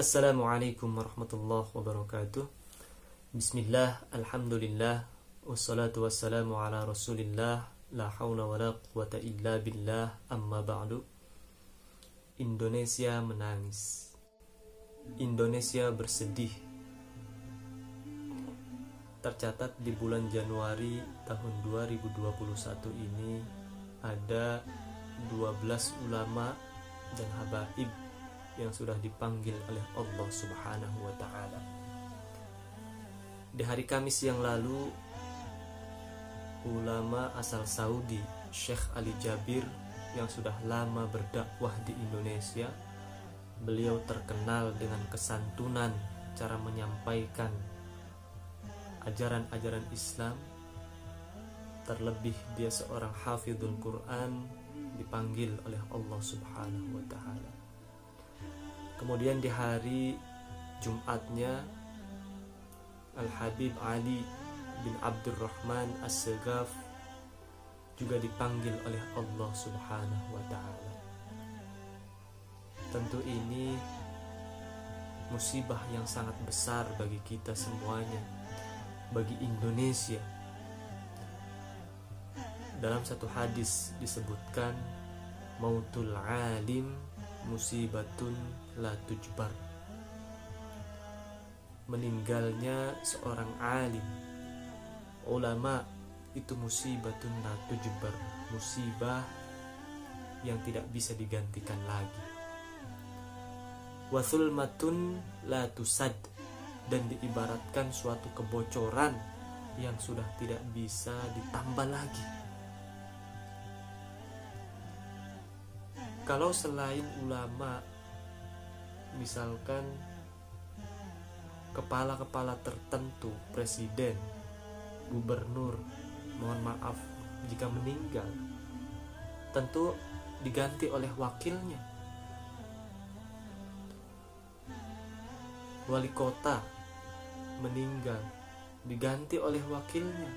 Assalamualaikum warahmatullahi wabarakatuh. Bismillah, alhamdulillah, wassalatu wassalamu ala rasulillah, la hawla wa la quwata illa billah, amma ba'du. Indonesia menangis, Indonesia bersedih. Tercatat di bulan Januari tahun 2021 ini ada 12 ulama dan habaib yang sudah dipanggil oleh Allah Subhanahu wa ta'ala. Di hari Kamis yang lalu, ulama asal Saudi, Syekh Ali Jabir, yang sudah lama berdakwah di Indonesia, beliau terkenal dengan kesantunan cara menyampaikan ajaran-ajaran Islam. Terlebih dia seorang hafidhul Quran, dipanggil oleh Allah Subhanahu wa ta'ala. Kemudian di hari Jumatnya, Al-Habib Ali bin Abdurrahman As-Segaf juga dipanggil oleh Allah Subhanahu wa ta'ala. Tentu ini musibah yang sangat besar bagi kita semuanya, bagi Indonesia. Dalam satu hadis disebutkan, mautul alim musibatun la tujbar. Meninggalnya seorang alim, ulama, itu musibatun la tujbar, musibah yang tidak bisa digantikan lagi. Wa thulmatun la tusad, dan diibaratkan suatu kebocoran yang sudah tidak bisa ditambah lagi. Kalau selain ulama, misalkan kepala-kepala tertentu, presiden, gubernur, mohon maaf jika meninggal, tentu diganti oleh wakilnya. Wali kota meninggal, diganti oleh wakilnya.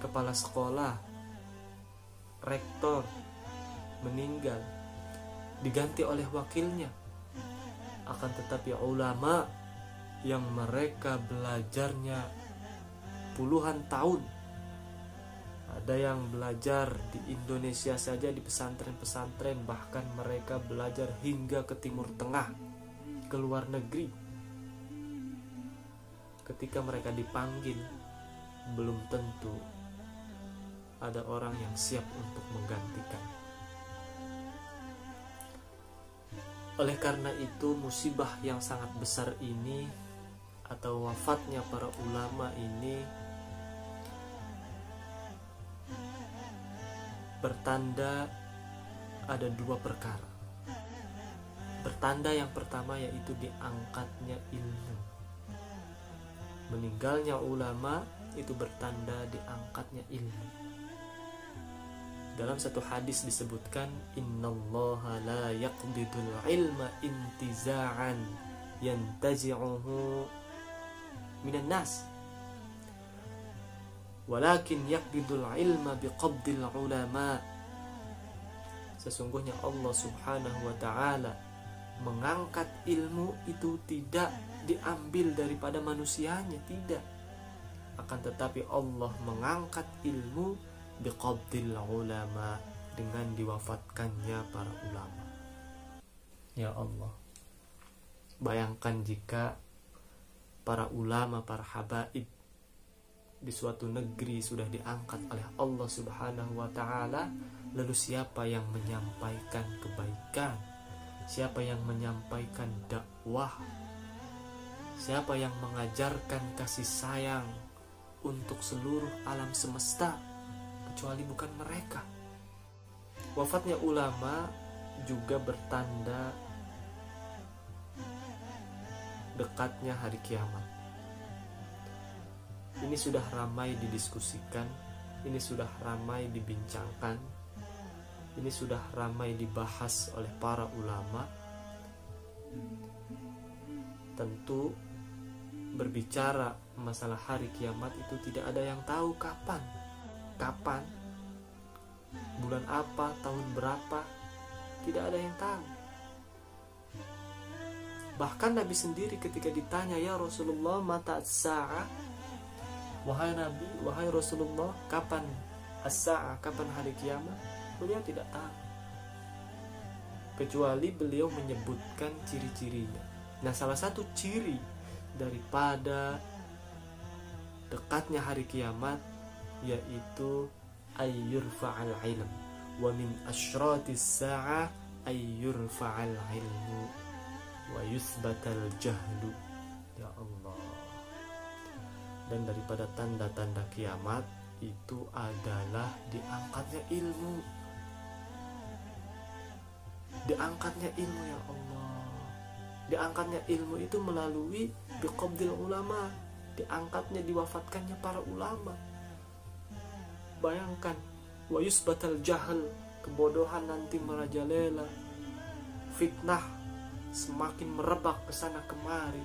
Kepala sekolah, rektor meninggal, diganti oleh wakilnya. Akan tetapi ulama yang mereka belajarnya puluhan tahun, ada yang belajar di Indonesia saja di pesantren-pesantren, bahkan mereka belajar hingga ke Timur Tengah, ke luar negeri. Ketika mereka dipanggil, belum tentu ada orang yang siap untuk menggantikan. Oleh karena itu, musibah yang sangat besar ini, atau wafatnya para ulama ini, bertanda ada dua perkara. Bertanda yang pertama yaitu diangkatnya ilmu. Meninggalnya ulama itu bertanda diangkatnya ilmu. Dalam satu hadis disebutkan, innallaha la yaqbidul ilma intiza'an yantazi'uhu minan nas, walakin yaqbidul ilma biqabdil ulama. Sesungguhnya Allah Subhanahu wa ta'ala mengangkat ilmu itu tidak diambil daripada manusianya, tidak. Akan tetapi Allah mengangkat ilmu biqabdil ulama, dengan diwafatkannya para ulama. Ya Allah, bayangkan jika para ulama, para habaib di suatu negeri sudah diangkat oleh Allah Subhanahu wa ta'ala, lalu siapa yang menyampaikan kebaikan? Siapa yang menyampaikan dakwah? Siapa yang mengajarkan kasih sayang untuk seluruh alam semesta, kecuali bukan mereka? Wafatnya ulama juga bertanda dekatnya hari kiamat. Ini sudah ramai didiskusikan, ini sudah ramai dibincangkan, ini sudah ramai dibahas oleh para ulama. Tentu berbicara masalah hari kiamat itu tidak ada yang tahu kapan, bulan apa, tahun berapa, tidak ada yang tahu. Bahkan Nabi sendiri ketika ditanya, ya Rasulullah, mata as-sa'ah, wahai Nabi, wahai Rasulullah, kapan as-sa'ah, kapan hari kiamat? Beliau tidak tahu, kecuali beliau menyebutkan ciri-cirinya. Nah, salah satu ciri daripada dekatnya hari kiamat yaitu ayyurfa'al ilm, wa min asyratis sa'ah ayyurfa'al ilmu wa yusbatal jahlu. Ya Allah. Dan daripada tanda-tanda kiamat itu adalah diangkatnya ilmu. Diangkatnya ilmu, ya Allah. Diangkatnya ilmu itu melalui biqabdil ulama, diangkatnya, diwafatkannya para ulama. Bayangkan, wa yusbatal jahl, kebodohan nanti merajalela, fitnah semakin merebak ke sana kemari,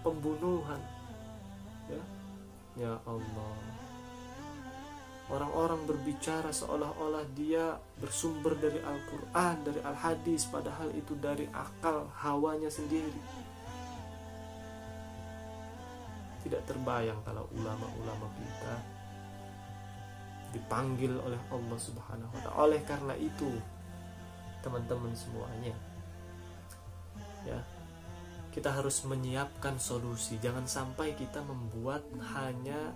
pembunuhan. Ya Allah. Orang-orang berbicara seolah-olah dia bersumber dari Al-Quran, dari Al-Hadis, padahal itu dari akal hawanya sendiri. Tidak terbayang kalau ulama-ulama kita dipanggil oleh Allah Subhanahu wa ta'ala. Oleh karena itu, teman-teman semuanya, ya, kita harus menyiapkan solusi. Jangan sampai kita membuat hanya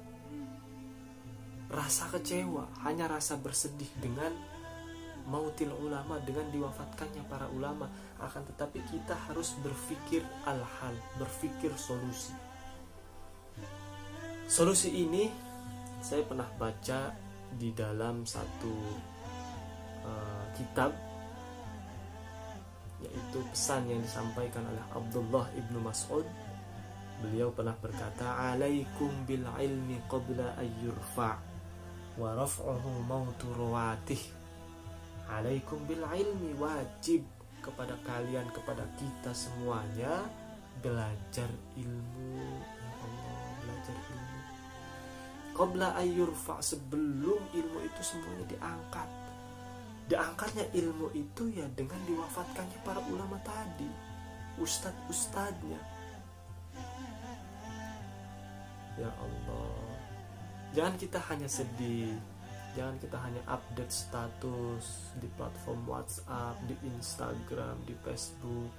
rasa kecewa, hanya rasa bersedih dengan mautil ulama, dengan diwafatkannya para ulama. Akan tetapi kita harus berpikir al-hal, berpikir solusi. Solusi ini saya pernah baca di dalam satu kitab, yaitu pesan yang disampaikan oleh Abdullah ibnu Mas'ud. Beliau pernah berkata, alaikum bil ilmi qabla ayyurfa' wa raf'uhu mautu rawatih. Alaikum bil ilmi, wajib kepada kalian, kepada kita semuanya, belajar ilmu. Ya Allah, belajar ilmu qabla ayyurfa', sebelum ilmu itu semuanya diangkat. Diangkatnya ilmu itu ya dengan diwafatkannya para ulama tadi, ustadz-ustadznya. Ya Allah, jangan kita hanya sedih, jangan kita hanya update status di platform WhatsApp, di Instagram, di Facebook,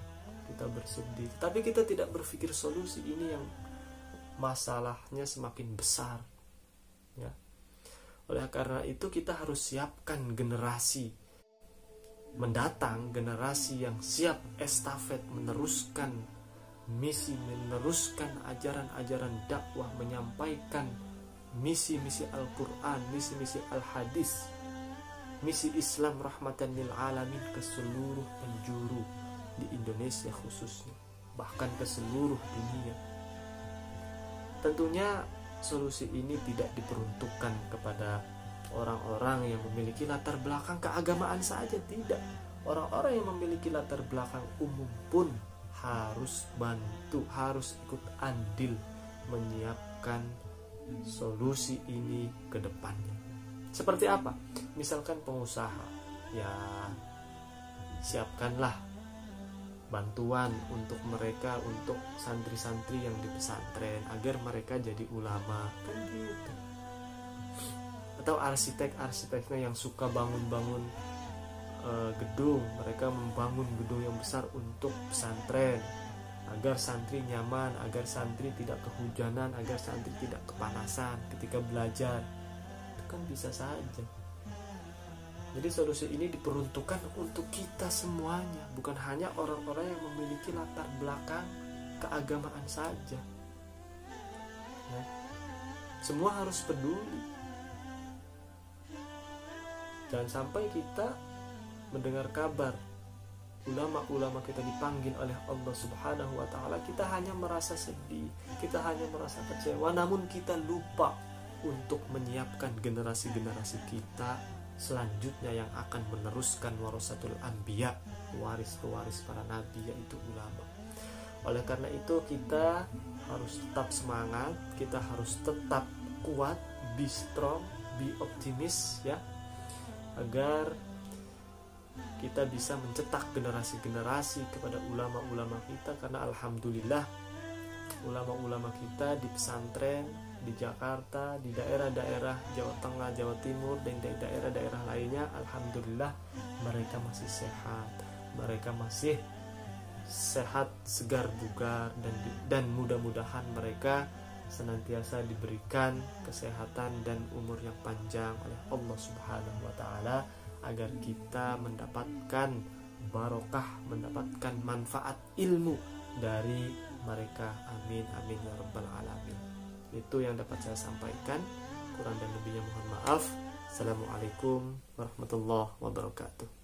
kita bersedih, tapi kita tidak berpikir solusi. Ini yang masalahnya semakin besar, ya. Oleh karena itu kita harus siapkan generasi mendatang, generasi yang siap estafet, meneruskan misi, meneruskan ajaran-ajaran dakwah, menyampaikan misi-misi Al-Quran, misi-misi Al-Hadis, misi Islam rahmatan lil alamin ke seluruh penjuru di Indonesia khususnya, bahkan ke seluruh dunia. Tentunya solusi ini tidak diperuntukkan kepada orang-orang yang memiliki latar belakang keagamaan saja, tidak. Orang-orang yang memiliki latar belakang umum pun harus bantu, harus ikut andil menyiapkan solusi ini ke depannya. Seperti apa? Misalkan pengusaha, ya siapkanlah bantuan untuk mereka, untuk santri-santri yang di pesantren agar mereka jadi ulama, kan gitu. Atau arsitek-arsiteknya yang suka bangun-bangun gedung, mereka membangun gedung yang besar untuk pesantren agar santri nyaman, agar santri tidak kehujanan, agar santri tidak kepanasan ketika belajar. Itu kan bisa saja. Jadi solusi ini diperuntukkan untuk kita semuanya, bukan hanya orang-orang yang memiliki latar belakang keagamaan saja, ya. Semua harus peduli. Jangan sampai kita mendengar kabar ulama-ulama kita dipanggil oleh Allah Subhanahu wa ta'ala, kita hanya merasa sedih, kita hanya merasa kecewa, namun kita lupa untuk menyiapkan generasi-generasi kita selanjutnya yang akan meneruskan warasatul anbiya, waris-pewaris para nabi, yaitu ulama. Oleh karena itu kita harus tetap semangat, kita harus tetap kuat, be strong, be optimis, ya, agar kita bisa mencetak generasi-generasi kepada ulama-ulama kita, karena alhamdulillah ulama-ulama kita di pesantren di Jakarta, di daerah-daerah Jawa Tengah, Jawa Timur, dan di daerah-daerah lainnya, alhamdulillah mereka masih sehat, mereka masih sehat, segar bugar, dan mudah-mudahan mereka senantiasa diberikan kesehatan dan umur yang panjang oleh Allah Subhanahu wa taala, agar kita mendapatkan barokah, mendapatkan manfaat ilmu dari mereka. Amin amin ya rabbal alamin. Itu yang dapat saya sampaikan, kurang dan lebihnya mohon maaf. Assalamualaikum warahmatullahi wabarakatuh.